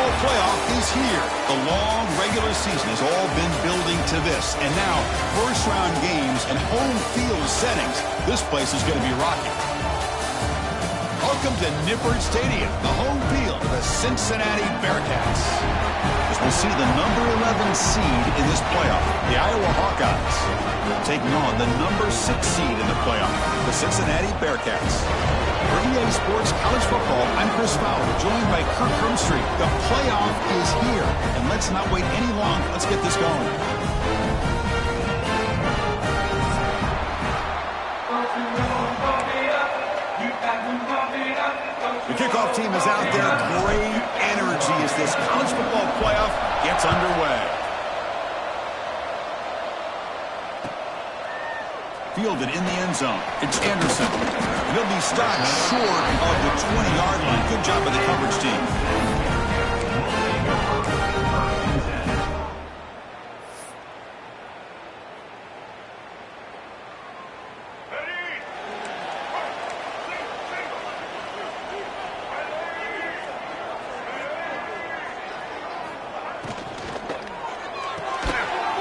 football playoff is here. The long regular season has all been building to this. And now, first-round games and home field settings. This place is going to be rocking. Welcome to Nippert Stadium, the home field of the Cincinnati Bearcats. As we'll see the number 11 seed in this playoff, the Iowa Hawkeyes, taking on the number 6 seed in the playoff, the Cincinnati Bearcats. For EA Sports College Football, I'm Chris Fowler, joined by Kirk Herbstreit. The playoff is here, and let's not wait any longer. Let's get this going. The kickoff team is out there. Great energy as this college football playoff gets underway. Fielded in the end zone. It's Anderson. He'll be stopped short of the 20-yard line. Good job by the coverage team.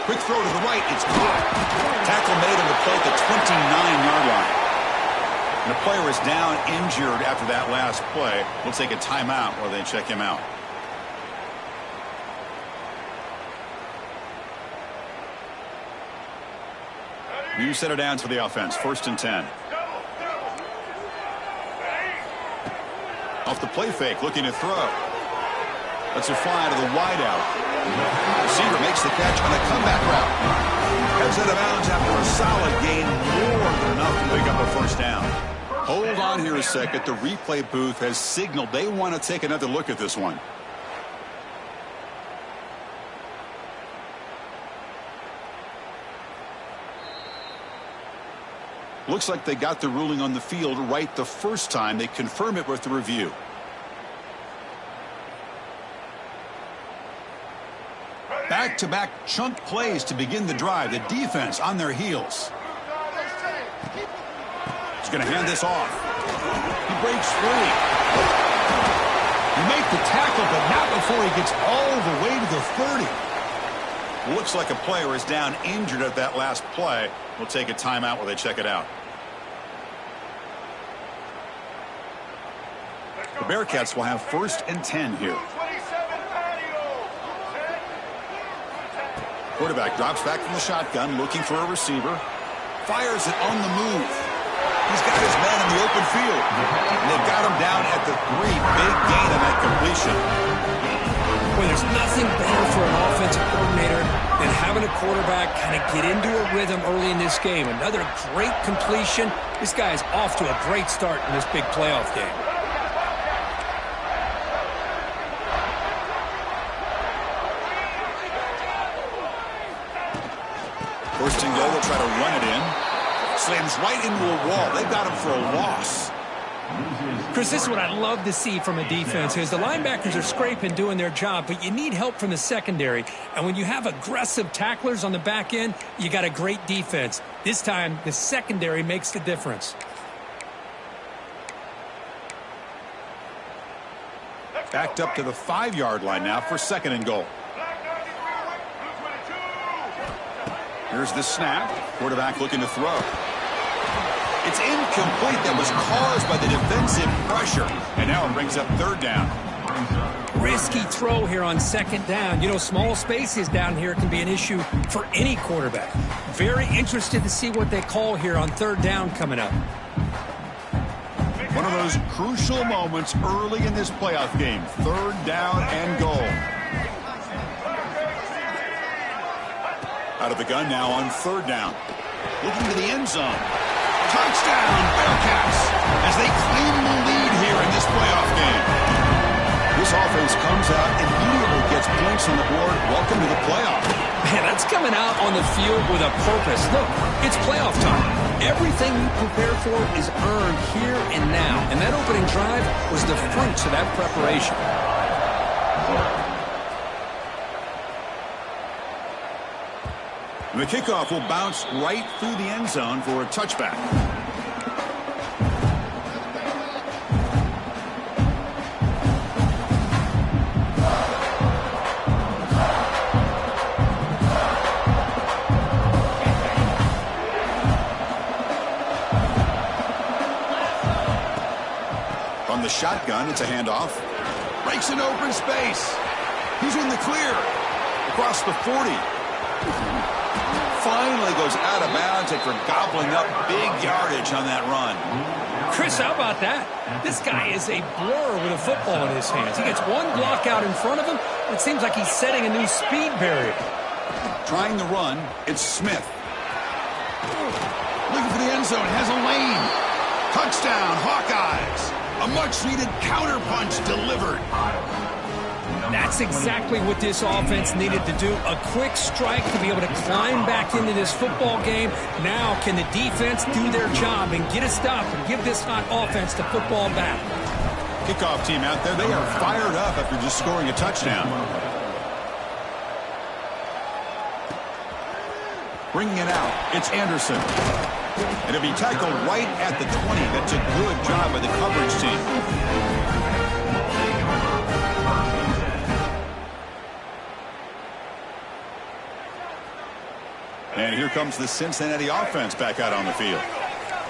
Quick throw to the right. It's caught. Tackle made on the play at the 29-yard line. And the player is down injured after that last play. We'll take a timeout while they check him out. New center downs for the offense. 1st and 10. Off the play fake, looking to throw. Lets it fly to the wideout. Receiver makes the catch on a comeback route. Heads out of bounds after a solid gain, more than enough to pick up a first down. Hold on here a second. The replay booth has signaled they want to take another look at this one. Looks like they got the ruling on the field right the first time. They confirm it with the review. Back-to-back chunk plays to begin the drive. The defense on their heels. He's going to hand this off. He breaks free. He makes the tackle, but not before he gets all the way to the 30. Looks like a player is down injured at that last play. We'll take a timeout while they check it out. The Bearcats will have 1st and 10 here. Quarterback drops back from the shotgun, looking for a receiver. Fires it on the move. He's got his man in the open field. And they've got him down at the 3. Big gain on that completion. Well, there's nothing better for an offensive coordinator than having a quarterback kind of get into a rhythm early in this game. Another great completion. This guy is off to a great start in this big playoff game. 1st and goal, they'll try to run it in. Slams right into a wall. They've got him for a loss. Chris, this is what I love to see from a defense is the linebackers are scraping, doing their job, but you need help from the secondary. And when you have aggressive tacklers on the back end, you got a great defense. This time, the secondary makes the difference. Backed up to the 5-yard line now for 2nd and goal. Here's the snap. Quarterback looking to throw. It's incomplete. That was caused by the defensive pressure. And now it brings up 3rd down. Risky throw here on 2nd down. You know, small spaces down here can be an issue for any quarterback. Very interested to see what they call here on 3rd down coming up. One of those crucial moments early in this playoff game. 3rd down and goal. Out of the gun now on 3rd down. Looking to the end zone. Touchdown, Bearcats, as they claim the lead here in this playoff game. This offense comes out and immediately gets points on the board. Welcome to the playoff. Man, that's coming out on the field with a purpose. Look, it's playoff time. Everything you prepare for is earned here and now. And that opening drive was the fruits of that preparation. And the kickoff will bounce right through the end zone for a touchback. shotgun. It's a handoff. Breaks an open space. He's in the clear. Across the 40. Finally goes out of bounds after gobbling up big yardage on that run. Chris, how about that? This guy is a blur with a football in his hands. He gets one block out in front of him. It seems like he's setting a new speed barrier. Trying the run, it's Smith. Looking for the end zone, has a lane. Touchdown, Hawkeyes. A much-needed counterpunch delivered. That's exactly what this offense needed to do. A quick strike to be able to climb back into this football game. Now can the defense do their job and get a stop and give this hot offense the football back? Kickoff team out there, they are fired up after just scoring a touchdown. Bringing it out, it's Anderson. And it'll be tackled right at the 20. That's a good job by the coverage team. And here comes the Cincinnati offense back out on the field.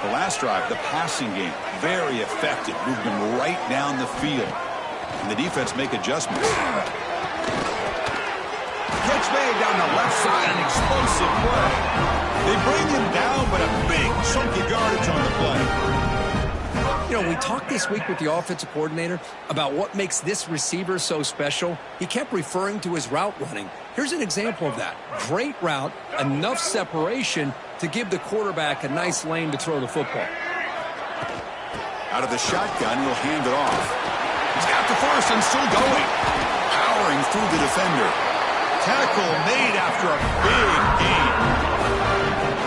The last drive, the passing game, very effective. Moved them right down the field. And the defense make adjustments. Catch made down the left side, an explosive play. They bring him down, but a big chunk of yardage on the play. You know, we talked this week with the offensive coordinator about what makes this receiver so special. He kept referring to his route running. Here's an example of that. Great route, enough separation to give the quarterback a nice lane to throw the football. Out of the shotgun, he'll hand it off. He's got the first and still going. Powering through the defender. Tackle made after a big gain.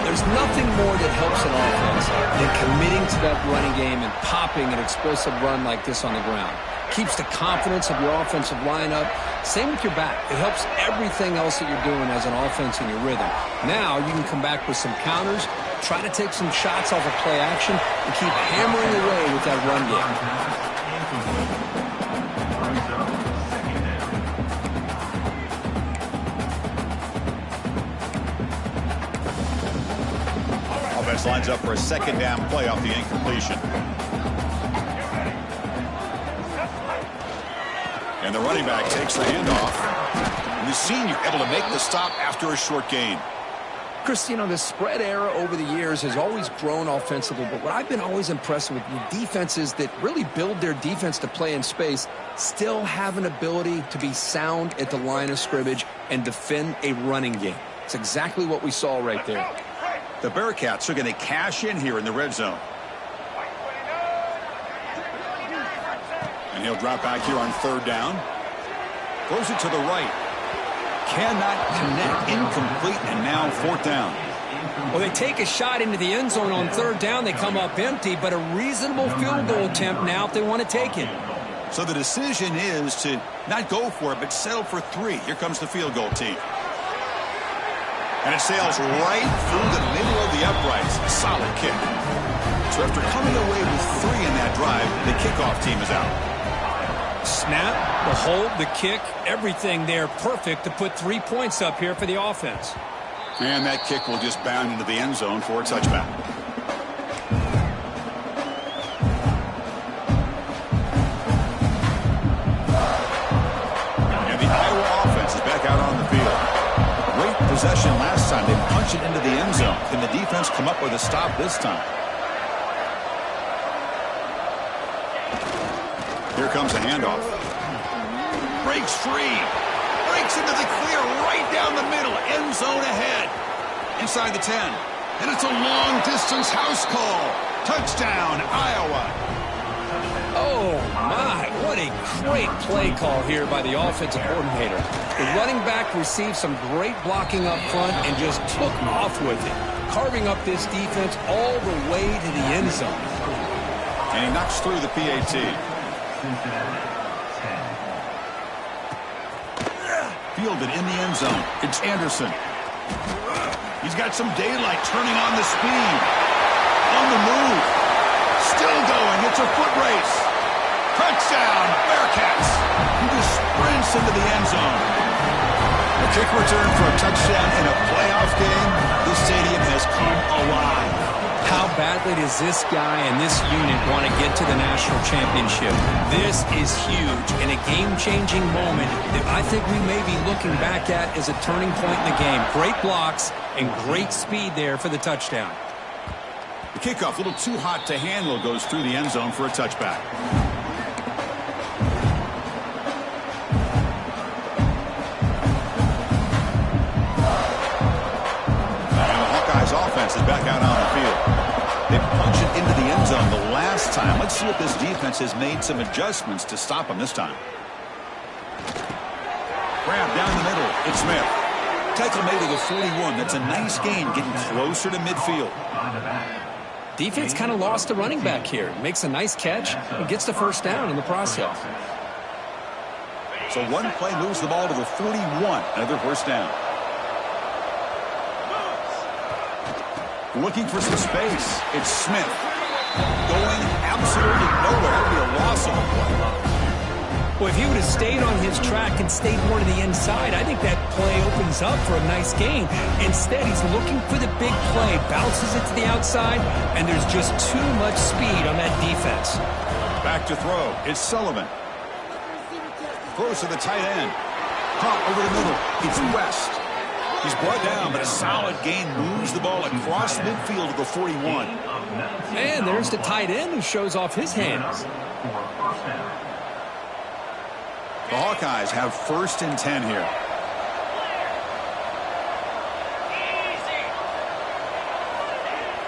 There's nothing more that helps an offense than committing to that running game and popping an explosive run like this on the ground. Keeps the confidence of your offensive lineup. Same with your back. It helps everything else that you're doing as an offense in your rhythm. Now you can come back with some counters, try to take some shots off of play action, and keep hammering away with that run game. Lines up for a second down play off the incompletion. And the running back takes the handoff. And the senior able to make the stop after a short gain. Chris, you know, the spread era over the years has always grown offensively, but what I've been always impressed with the defenses that really build their defense to play in space still have an ability to be sound at the line of scrimmage and defend a running game. It's exactly what we saw right there. The Bearcats are going to cash in here in the red zone. And he'll drop back here on third down. Throws it to the right. Cannot connect. Incomplete, and now fourth down. Well, they take a shot into the end zone on third down. They come up empty, but a reasonable field goal attempt now if they want to take it. So the decision is to not go for it, but settle for 3. Here comes the field goal team. And it sails right through the middle of the uprights. A solid kick. So after coming away with 3 in that drive, the kickoff team is out. Snap, the hold, the kick, everything there perfect to put 3 points up here for the offense. And that kick will just bound into the end zone for a touchback. And the Iowa offense is back out on the field. Great possession last time. They punched it into the end zone. Can the defense come up with a stop this time? Here comes a handoff. Breaks free. Breaks into the clear right down the middle. End zone ahead. Inside the 10. And it's a long-distance house call. Touchdown, Iowa. Oh, my. What a great play call here by the offensive coordinator. The running back received some great blocking up front and just took off with it, carving up this defense all the way to the end zone. And he knocks through the PAT. Fielded in the end zone. It's Anderson. He's got some daylight, turning on the speed. On the move. Still going. It's a foot race. Touchdown, Bearcats. He just sprints into the end zone. A kick return for a touchdown in a playoff game. This stadium has come alive. How badly does this guy and this unit want to get to the national championship? This is huge and a game-changing moment that I think we may be looking back at as a turning point in the game. Great blocks and great speed there for the touchdown. The kickoff, a little too hot to handle, goes through the end zone for a touchback. Offense is back out on the field. They punched it into the end zone the last time. Let's see if this defense has made some adjustments to stop them this time. Grab down the middle. It's Smith. Tackle made to the 41. That's a nice gain, getting closer to midfield. Defense kind of lost a running back here. Makes a nice catch and gets the first down in the process. So one play moves the ball to the 41. Another first down. Looking for some space. It's Smith. Going absolutely nowhere. That would be a loss on the play. Well, if he would have stayed on his track and stayed more to the inside, I think that play opens up for a nice gain. Instead, he's looking for the big play. Bounces it to the outside, and there's just too much speed on that defense. Back to throw. It's Sullivan. Throws to the tight end. Caught over the middle. It's West. He's brought down, but a solid gain moves the ball across midfield to the 41. And there's the tight end who shows off his hands. The Hawkeyes have 1st and 10 here.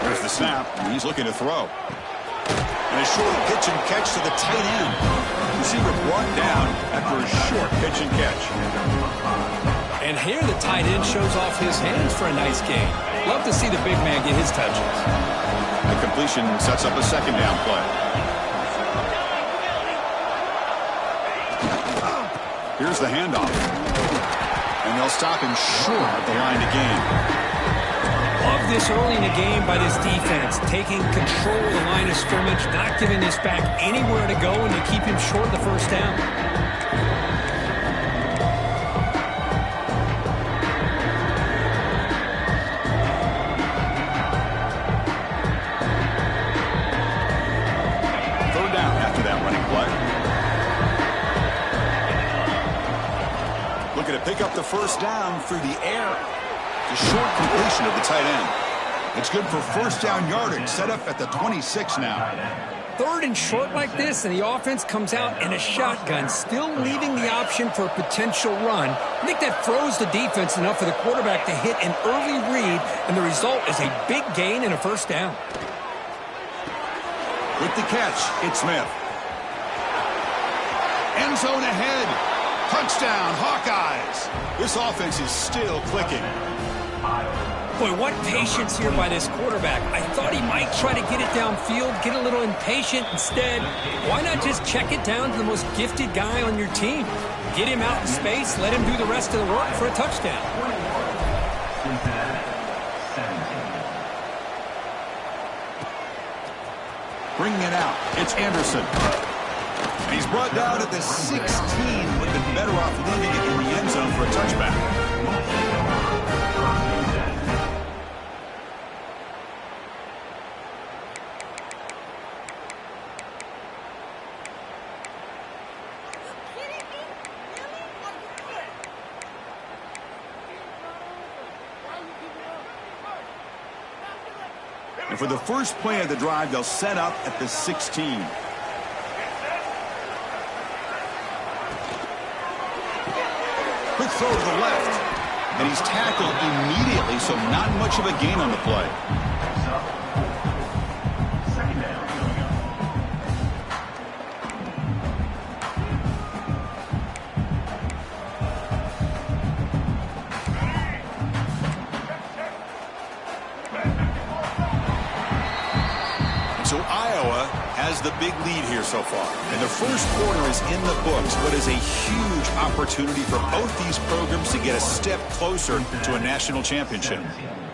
There's the snap, and he's looking to throw. And a short pitch and catch to the tight end. Receiver brought down after a short pitch and catch. And here the tight end shows off his hands for a nice gain. Love to see the big man get his touches. The completion sets up a second down play. Here's the handoff. And they'll stop him short at the line to gain. Love this early in the game by this defense. Taking control of the line of scrimmage, not giving this back anywhere to go, and to keep him short the first down. Pick up the first down through the air. The short completion of the tight end. It's good for first down yardage. Set up at the 26 now. 3rd and short like this, and the offense comes out in a shotgun, still leaving the option for a potential run. I think that throws the defense enough for the quarterback to hit an early read, and the result is a big gain and a first down. With the catch, it's Smith. End zone ahead. Touchdown, Hawkeyes. This offense is still clicking. Boy, what patience here by this quarterback. I thought he might try to get it downfield, get a little impatient. Instead, why not just check it down to the most gifted guy on your team? Get him out in space, let him do the rest of the work for a touchdown. Bringing it out, it's Anderson. He's brought down at the 16. Would have been better off leaving it in the end zone for a touchback. And for the first play of the drive, they'll set up at the 16. Quick throw to the left. And he's tackled immediately, so not much of a gain on the play. So Iowa has the big lead here so far. And the first quarter is in the books, but is a huge opportunity for both these programs to get a step closer to a national championship.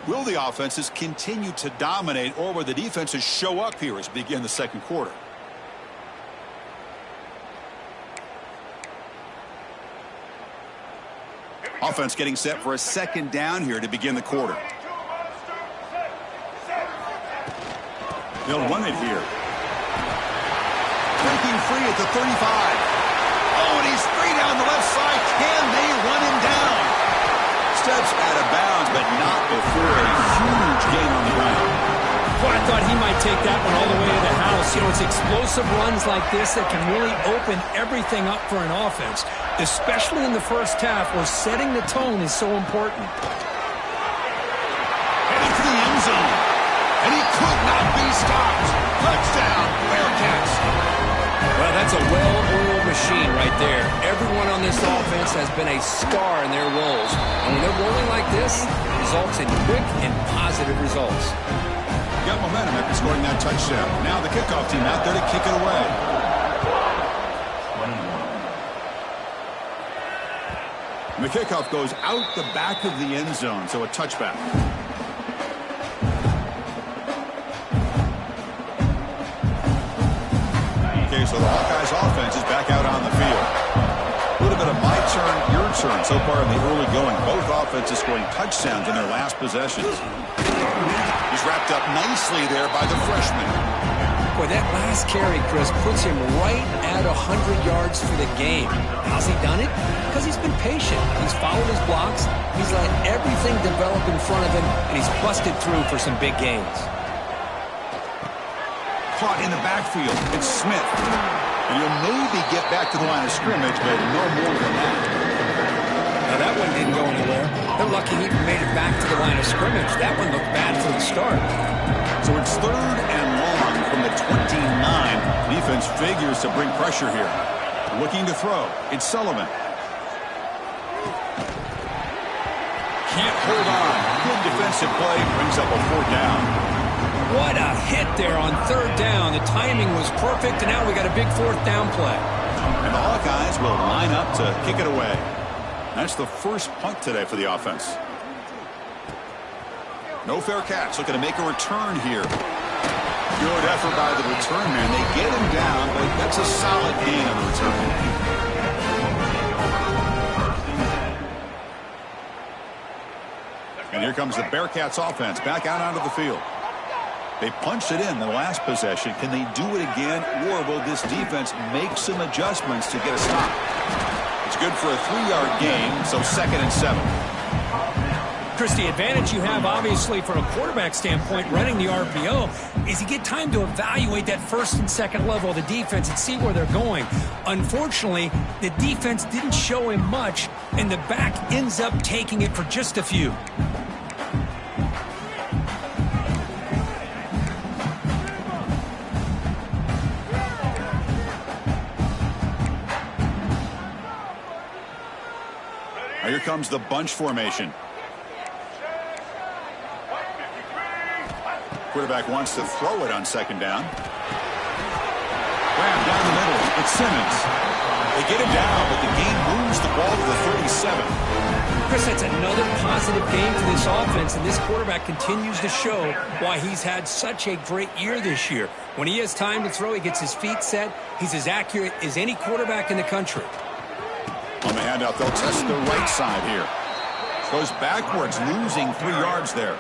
Will the offenses continue to dominate, or will the defenses show up here as we begin the second quarter? Offense getting set for a second down here to begin the quarter. They'll run it here. Breaking free at the 35. Oh, and he's free down the left side. Can they run him down? Steps out of bounds, but not before a huge gain on the ground. Well, I thought he might take that one all the way to the house. You know, it's explosive runs like this that can really open everything up for an offense, especially in the first half where setting the tone is so important. Heading for the end zone. And he could not be stopped. Touchdown, Bearcats. Well, that's a well-oiled machine right there. Everyone on this offense has been a star in their roles. And when they're rolling like this, it results in quick and positive results. Got momentum after scoring that touchdown. Now the kickoff team out there to kick it away. And the kickoff goes out the back of the end zone, so a touchback. Okay, so the Hawkeyes offense is back out on the field. A little bit of my turn, your turn so far in the early going. Both offenses scoring touchdowns in their last possessions. He's wrapped up nicely there by the freshman. Boy, that last carry, Chris, puts him right at 100 yards for the game. How's he done it? Because he's been patient. He's followed his blocks. He's let everything develop in front of him, and he's busted through for some big gains. Caught in the backfield. It's Smith. And he'll maybe get back to the line of scrimmage, but no more than that. Now, that one didn't go anywhere. They're lucky he made it back to the line of scrimmage. That one looked bad from the start. So it's 3rd and long from the 29. Defense figures to bring pressure here. Looking to throw. It's Sullivan. Can't hold on. Good defensive play. Brings up a 4th down. What a hit there on 3rd down. The timing was perfect, and now we got a big 4th down play. And the Hawkeyes will line up to kick it away. That's the first punt today for the offense. No fair catch. Looking to make a return here. Good effort by the return man. They get him down, but that's a solid gain on the return. And here comes the Bearcats offense back out onto the field. They punched it in the last possession. Can they do it again, or will this defense make some adjustments to get a stop? It's good for a 3-yard gain, so 2nd and 7. Chris, the advantage you have, obviously, from a quarterback standpoint, running the RPO, is you get time to evaluate that 1st and 2nd level of the defense and see where they're going. Unfortunately, the defense didn't show him much, and the back ends up taking it for just a few. Here comes the bunch formation. Quarterback wants to throw it on 2nd down. Grab down the middle. It's Simmons. They get him down, but the gain moves the ball to the 37. Chris, that's another positive game for this offense, and this quarterback continues to show why he's had such a great year this year. When he has time to throw, he gets his feet set. He's as accurate as any quarterback in the country. On the handout, they'll test the right side here. Goes backwards, losing 3 yards there.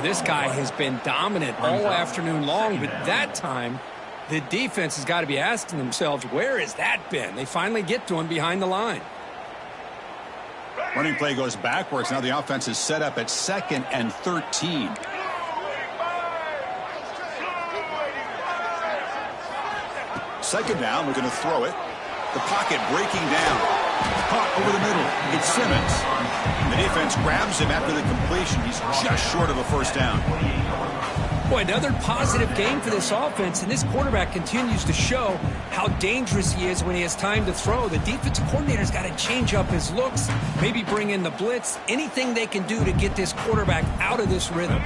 This guy has been dominant all afternoon long, but that time, the defense has got to be asking themselves, where has that been? They finally get to him behind the line. Running play goes backwards. Now the offense is set up at 2nd and 13. Second down, we're going to throw it. The pocket breaking down. Caught over the middle. It's Simmons. The defense grabs him after the completion. He's just short of a 1st down. Boy, another positive game for this offense, and this quarterback continues to show how dangerous he is when he has time to throw. The defensive coordinator's got to change up his looks, maybe bring in the blitz, anything they can do to get this quarterback out of this rhythm.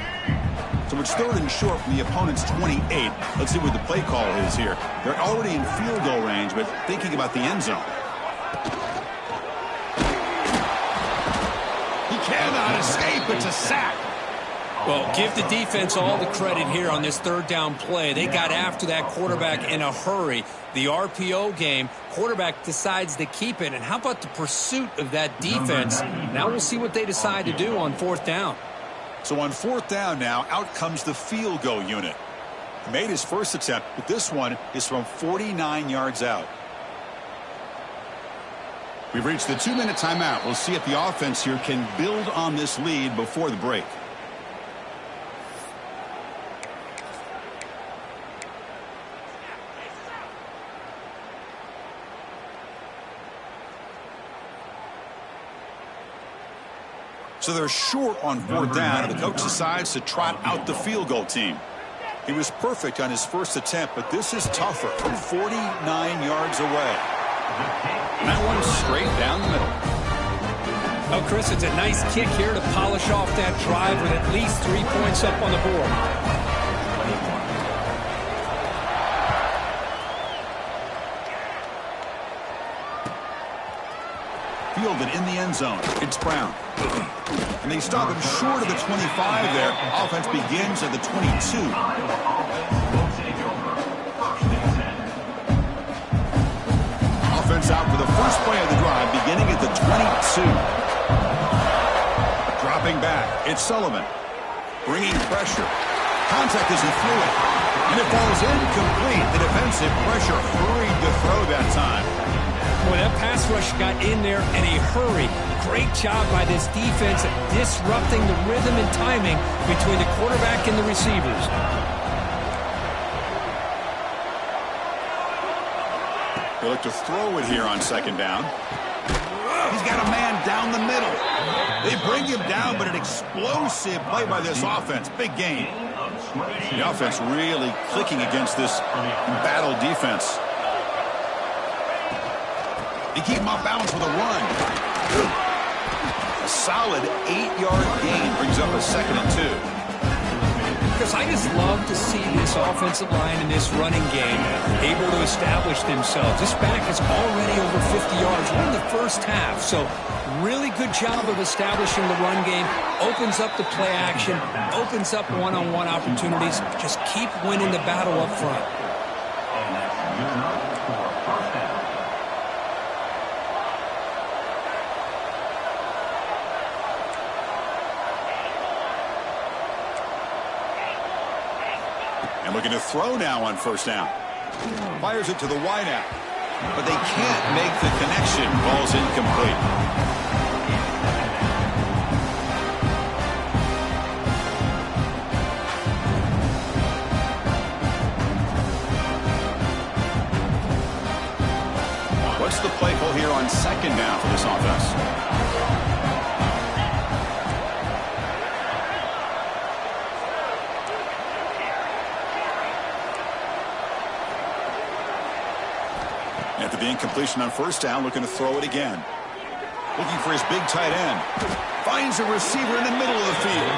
So it's 3rd and short from the opponent's 28. Let's see what the play call is here. They're already in field goal range, but thinking about the end zone. He cannot escape. It's a sack. Well, give the defense all the credit here on this 3rd down play. They got after that quarterback in a hurry. The RPO game, quarterback decides to keep it. And how about the pursuit of that defense? Now we'll see what they decide to do on 4th down. So on 4th down now, out comes the field goal unit. Made his first attempt, but this one is from 49 yards out. We've reached the 2-minute timeout. We'll see if the offense here can build on this lead before the break. So they're short on 4th down, and the coach decides to trot out the field goal team. He was perfect on his first attempt, but this is tougher from 49 yards away. And that one's straight down the middle. Oh, Chris, it's a nice kick here to polish off that drive with at least 3 points up on the board. Fielded in the end zone. It's Brown. And they stop him short of the 25 there. Offense begins at the 22. Offense out for the first play of the drive, beginning at the 22. Dropping back, it's Sullivan. Bringing pressure. Contact as he threw it. And it falls incomplete. The defensive pressure hurried to throw that time. Boy, that pass rush got in there in a hurry. Great job by this defense at disrupting the rhythm and timing between the quarterback and the receivers. They look to throw it here on 2nd down. He's got a man down the middle. They bring him down, but an explosive play by this offense. Big gain. The offense really clicking against this embattled defense. They keep him off balance with a run. A solid 8-yard gain brings up a 2nd and 2. Because I just love to see this offensive line in this running game able to establish themselves. This back is already over 50 yards. We're in the first half, so really good job of establishing the run game. Opens up the play action, opens up one-on-one opportunities. Just keep winning the battle up front. And looking to throw now on 1st down. Fires it to the wideout. But they can't make the connection. Ball's incomplete. What's the play call here on 2nd down for this offense? After the incompletion on 1st down, looking to throw it again. Looking for his big tight end. Finds a receiver in the middle of the field.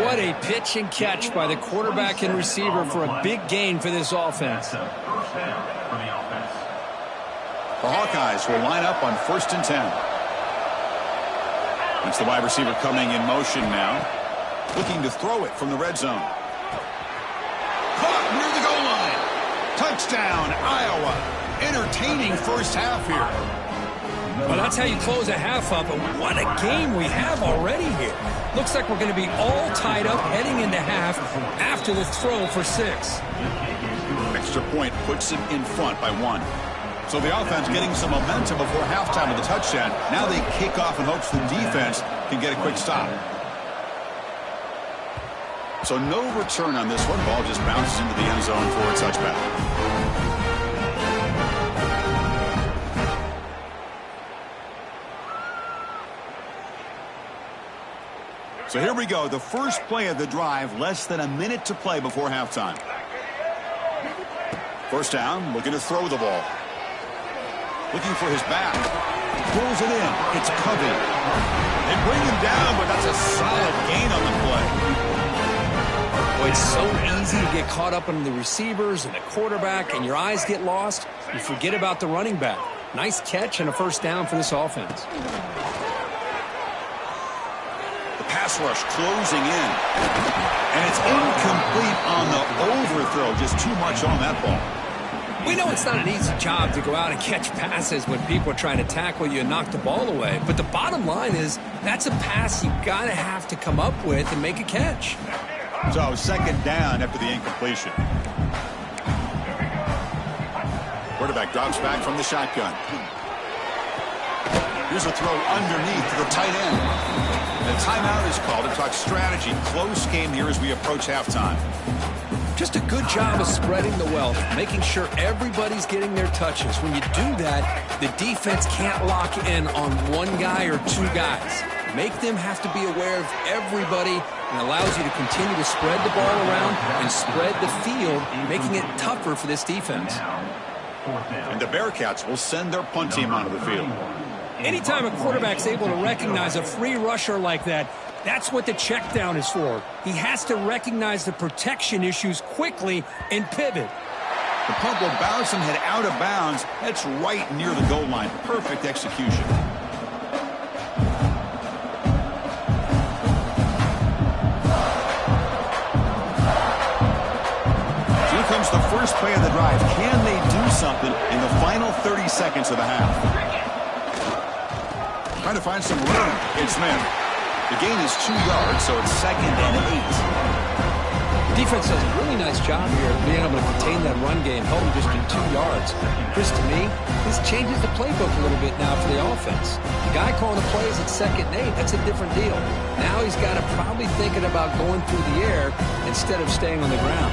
What a pitch and catch by the quarterback and receiver for a big gain for this offense. The Hawkeyes will line up on 1st and 10. That's the wide receiver coming in motion now. Looking to throw it from the red zone. Caught near the goal line. Touchdown, Iowa. Entertaining first half here. Well, that's how you close a half up, and what a game we have already here. Looks like we're going to be all tied up heading into half after the throw for 6. Extra point puts them in front by 1. So the offense getting some momentum before halftime with the touchdown. Now they kick off in hopes the defense can get a quick stop. So no return on this one. Ball just bounces into the end zone for a touchback. So here we go. The first play of the drive. Less than a minute to play before halftime. 1st down. Looking to throw the ball. Looking for his back. Pulls it in. It's Covey. They bring him down, but that's a solid gain on the play. Boy, it's so easy to get caught up in the receivers and the quarterback, and your eyes get lost. You forget about the running back. Nice catch and a 1st down for this offense. The pass rush closing in. And it's incomplete on the overthrow. Just too much on that ball. We know it's not an easy job to go out and catch passes when people are trying to tackle you and knock the ball away. But the bottom line is that's a pass you got to have to come up with and make a catch. So second down after the incompletion. Quarterback drops back from the shotgun. Here's a throw underneath to the tight end. And a timeout is called to talk strategy. Close game here as we approach halftime. Just a good job of spreading the wealth, making sure everybody's getting their touches. When you do that, the defense can't lock in on one guy or two guys. Make them have to be aware of everybody, and allows you to continue to spread the ball around and spread the field, making it tougher for this defense. And the Bearcats will send their punt team onto the field. Anytime a quarterback's able to recognize a free rusher like that, that's what the check down is for. He has to recognize the protection issues quickly and pivot. The punt will bounce and head out of bounds. That's right near the goal line. Perfect execution. Here comes the first play of the drive. Can they do something in the final 30 seconds of the half? Trying to find some room. It's Smith. The gain is 2 yards, so it's 2nd and 8. The defense does a really nice job here of being able to contain that run game, held him just in 2 yards. Chris, to me, this changes the playbook a little bit now for the offense. The guy calling the plays at 2nd and 8, that's a different deal. Now he's got to probably thinking about going through the air instead of staying on the ground.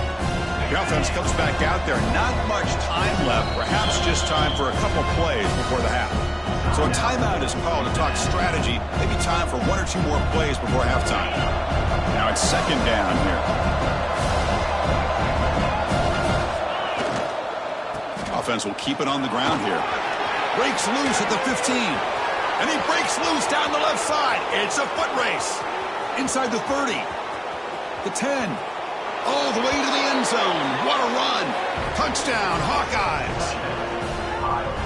The offense comes back out there. Not much time left. Perhaps just time for a couple plays before the half. So a timeout is called to talk strategy. Maybe time for 1 or 2 more plays before halftime. Now it's 2nd down here. Offense will keep it on the ground here. Breaks loose at the 15. And he breaks loose down the left side. It's a foot race. Inside the 30. The 10. All the way to the end zone. What a run. Touchdown, Hawkeyes.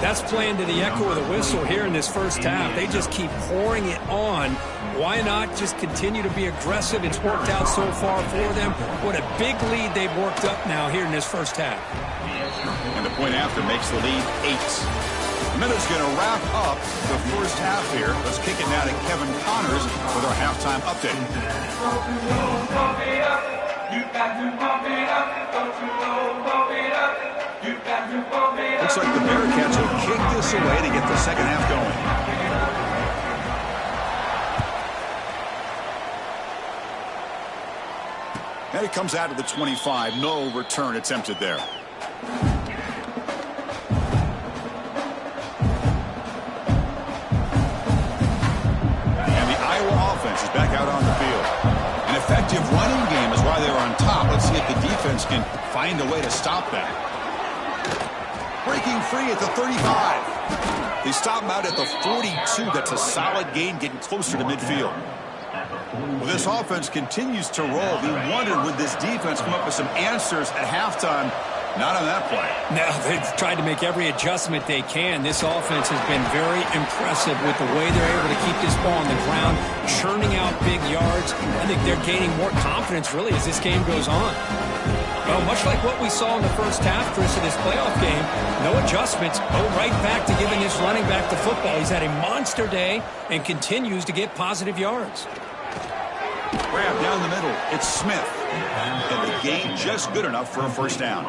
That's playing to the echo of the whistle here in this first half. They just keep pouring it on. Why not just continue to be aggressive? It's worked out so far for them. What a big lead they've worked up now here in this first half. And the point after makes the lead 8. The minute's going to wrap up the first half here. Let's kick it now to Kevin Connors with our halftime update. Looks like the Bearcats will kick this away to get the second half going. And it comes out to the 25. No return attempted there. And the Iowa offense is back out on the field. An effective running game is why they're on top. Let's see if the defense can find a way to stop that. Breaking free at the 35. They stop him out at the 42. That's a solid gain, getting closer to midfield. Well, this offense continues to roll. We wondered, would this defense come up with some answers at halftime? Not on that play. No, they've tried to make every adjustment they can. This offense has been very impressive with the way they're able to keep this ball on the ground, churning out big yards. I think they're gaining more confidence, really, as this game goes on. Well, much like what we saw in the first half, Chris, of this playoff game, no adjustments, go right back to giving this running back the football. He's had a monster day and continues to get positive yards. Grab down the middle. It's Smith. And the gain just good enough for a first down.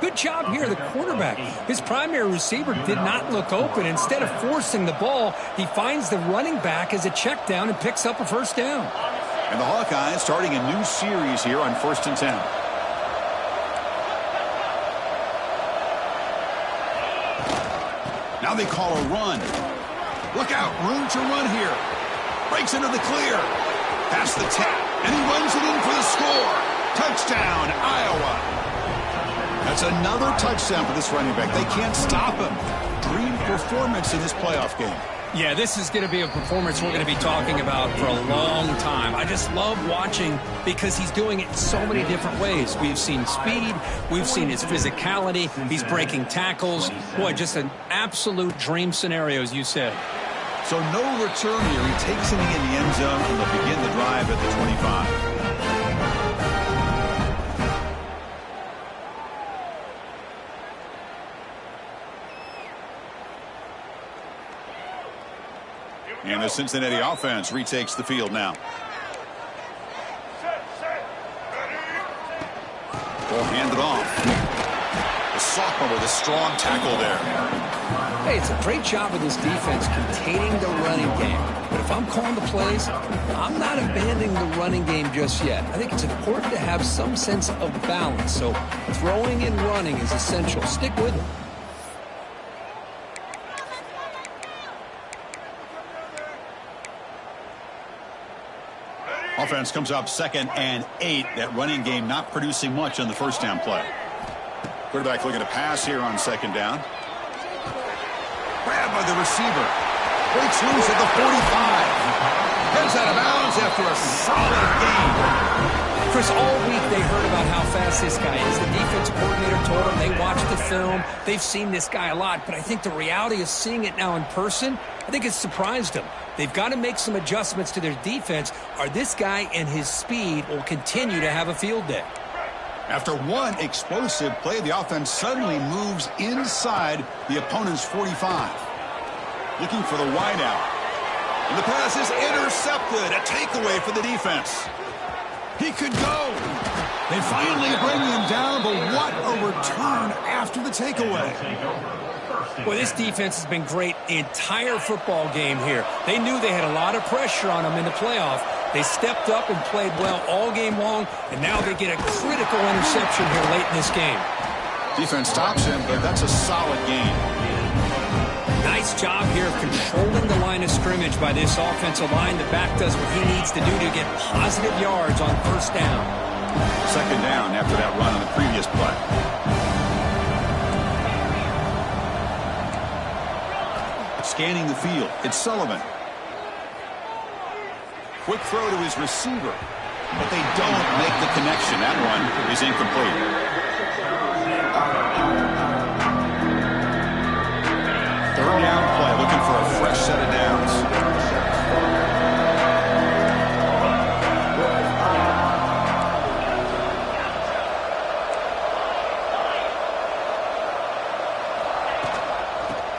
Good job here, the quarterback. His primary receiver did not look open. Instead of forcing the ball, he finds the running back as a check down and picks up a first down. And the Hawkeyes starting a new series here on 1st and 10. Now they call a run. Look out, room to run here. Breaks into the clear. Past the tap, and he runs it in for the score. Touchdown, Iowa. That's another touchdown for this running back. They can't stop him. Dream performance in this playoff game. Yeah, this is going to be a performance we're going to be talking about for a long time. I just love watching because he's doing it so many different ways. We've seen speed. We've seen his physicality. He's breaking tackles. Boy, just an absolute dream scenario, as you said. So no return here. He takes it in the end zone, and they'll begin the drive at the 25. And the Cincinnati offense retakes the field now. will hand it off. The sophomore with a strong tackle there. Hey, it's a great job of this defense containing the running game. But if I'm calling the plays, I'm not abandoning the running game just yet. I think it's important to have some sense of balance. So throwing and running is essential. Stick with it. Offense comes up 2nd and 8. That running game not producing much on the first down play. Quarterback looking to pass here on 2nd down. Grabbed by the receiver. Breaks loose at the 45. Heads out of bounds after a solid gain. Chris, all week they heard about how fast this guy is. The defense coordinator told them they watched the film. They've seen this guy a lot. But I think the reality of seeing it now in person, I think it's surprised them. They've got to make some adjustments to their defense, or this guy and his speed will continue to have a field day. After one explosive play, the offense suddenly moves inside the opponent's 45. Looking for the wideout. And the pass is intercepted. A takeaway for the defense. He could go. They finally bring him down, but what a return after the takeaway. Well, this defense has been great the entire football game here. They knew they had a lot of pressure on them in the playoff. They stepped up and played well all game long, and now they get a critical interception here late in this game. Defense stops him, but that's a solid game. Nice job here of controlling the line of scrimmage by this offensive line. The back does what he needs to do to get positive yards on first down. 2nd down after that run on the previous play. Scanning the field, it's Sullivan. Quick throw to his receiver, but they don't make the connection. That one is incomplete. 3rd down play, looking for a fresh set of downs.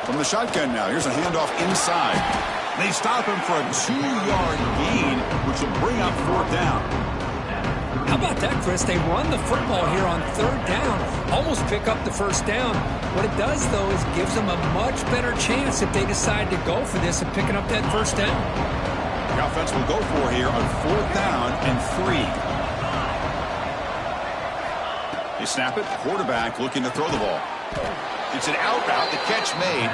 From the shotgun now, here's a handoff inside. They stop him for a 2-yard gain, which will bring up 4th down. How about that, Chris? They run the football here on 3rd down, almost pick up the first down. What it does, though, is gives them a much better chance if they decide to go for this and picking up that first down. The offense will go for here on 4th down and 3. They snap it. Quarterback looking to throw the ball. It's an out route, the catch made,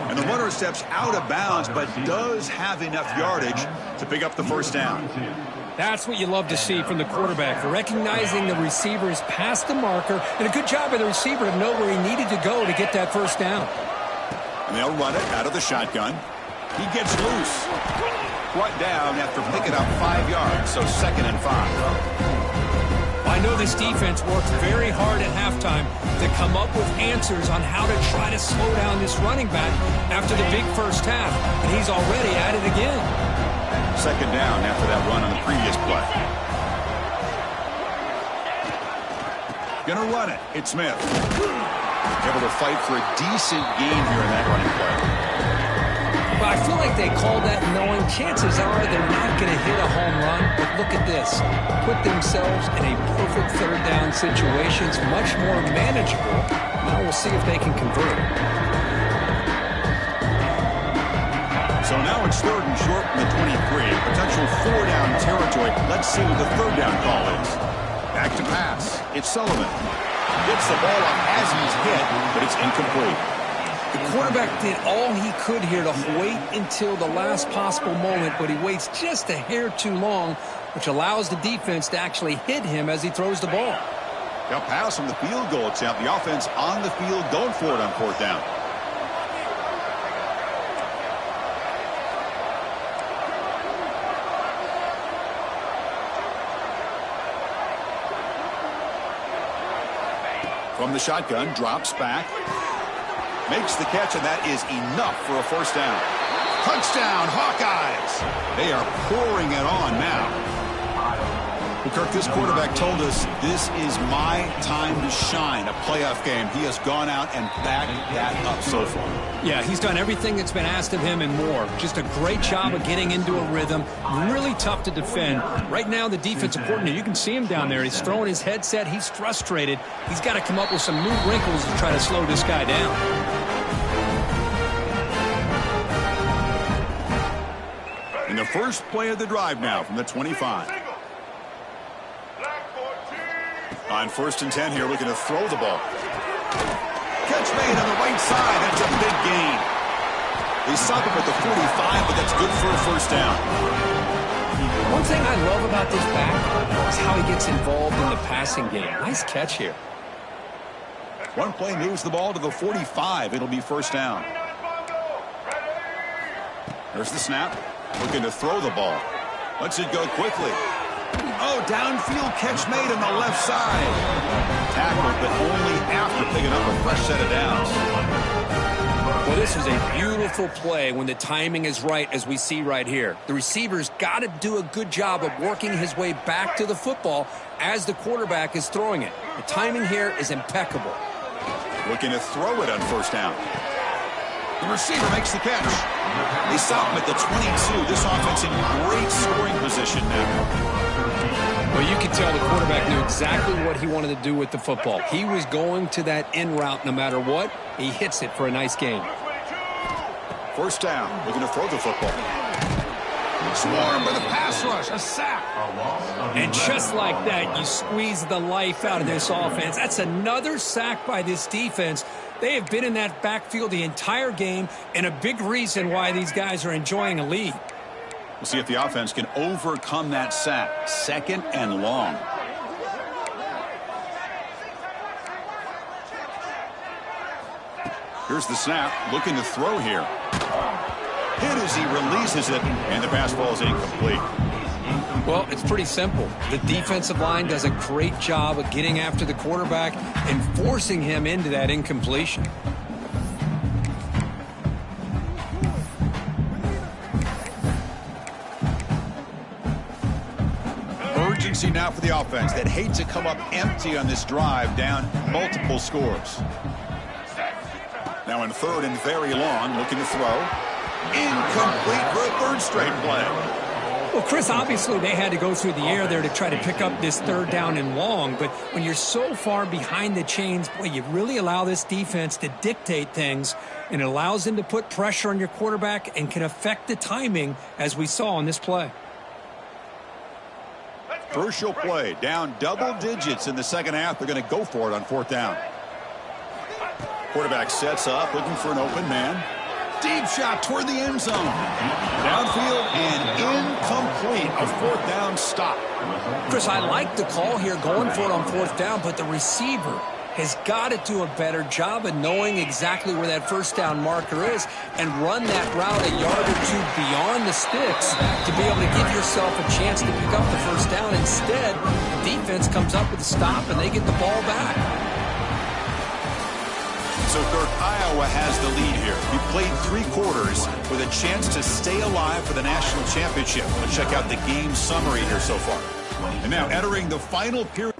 and the runner steps out of bounds but does have enough yardage to pick up the first down. That's what you love to see from the quarterback, recognizing the receiver is past the marker, and a good job by the receiver to know where he needed to go to get that first down. And they'll run it out of the shotgun. He gets loose. Brought down after picking up 5 yards, so 2nd and 5. I know this defense worked very hard at halftime to come up with answers on how to try to slow down this running back after the big first half, and he's already at it again. 2nd down after that run on the previous play. Gonna run it. It's Smith. Able to fight for a decent gain here in that running play. But I feel like they called that knowing chances are they're not going to hit a home run. But look at this. Put themselves in a perfect 3rd down situation. It's much more manageable. Now we'll see if they can convert. So now it's 3rd and short from the 23. Potential 4-down territory. Let's see what the 3rd down call is. Back to pass. It's Sullivan. Gets the ball up as he's hit, but it's incomplete. The quarterback did all he could here to wait until the last possible moment, but he waits just a hair too long, which allows the defense to actually hit him as he throws the ball. They'll pass from the field goal attempt. The offense on the field going for it on 4th down. From the shotgun, drops back. Makes the catch, and that is enough for a first down. Touchdown, Hawkeyes! They are pouring it on now. Well, Kirk, this quarterback told us this is my time to shine, a playoff game. He has gone out and backed that up so far. Yeah, he's done everything that's been asked of him and more. Just a great job of getting into a rhythm. Really tough to defend. Right now, the defensive coordinator, you can see him down there. He's throwing his headset. He's frustrated. He's got to come up with some new wrinkles to try to slow this guy down. In the first play of the drive now from the 25. On 1st and 10 here, looking to throw the ball. Catch made on the right side. That's a big gain. They stop him at the 45, but that's good for a first down. One thing I love about this back is how he gets involved in the passing game. Nice catch here. One play moves the ball to the 45. It'll be first down. There's the snap. Looking to throw the ball. Lets it go quickly. Oh, downfield catch made on the left side. Tackled, but only after picking up a fresh set of downs. Well, this is a beautiful play when the timing is right, as we see right here. The receiver's got to do a good job of working his way back to the football as the quarterback is throwing it. The timing here is impeccable. Looking to throw it on first down. The receiver makes the catch. They stop him at the 22. This offense in great scoring position now. Well, you can tell the quarterback knew exactly what he wanted to do with the football. He was going to that in route no matter what. He hits it for a nice gain. First down. Looking to throw the football. Swarmed by the pass rush. A sack. And just like that, you squeeze the life out of this offense. That's another sack by this defense. They have been in that backfield the entire game, and a big reason why these guys are enjoying a lead. We'll see if the offense can overcome that sack. 2nd and long. Here's the snap. Looking to throw here. Hit as he releases it, and the pass ball is incomplete. Well, it's pretty simple. The defensive line does a great job of getting after the quarterback and forcing him into that incompletion. Urgency now for the offense that hate to come up empty on this drive, down multiple scores. Now in 3rd and very long, looking to throw. Incomplete for a 3rd straight play. Well, Chris, obviously they had to go through the air there to try to pick up this 3rd down and long, but when you're so far behind the chains, boy, you really allow this defense to dictate things, and it allows them to put pressure on your quarterback and can affect the timing, as we saw on this play. Crucial play, down double digits in the second half. They're going to go for it on 4th down. Quarterback sets up, looking for an open man. Deep shot toward the end zone. Downfield and incomplete. A 4th down stop. Chris, I like the call here going for it on 4th down, but the receiver has got to do a better job of knowing exactly where that first down marker is and run that route a yard or two beyond the sticks to be able to give yourself a chance to pick up the first down. Instead, the defense comes up with a stop and they get the ball back. So, Kirk, Iowa has the lead here. We played 3 quarters with a chance to stay alive for the national championship. Let's check out the game summary here so far. And now entering the final period.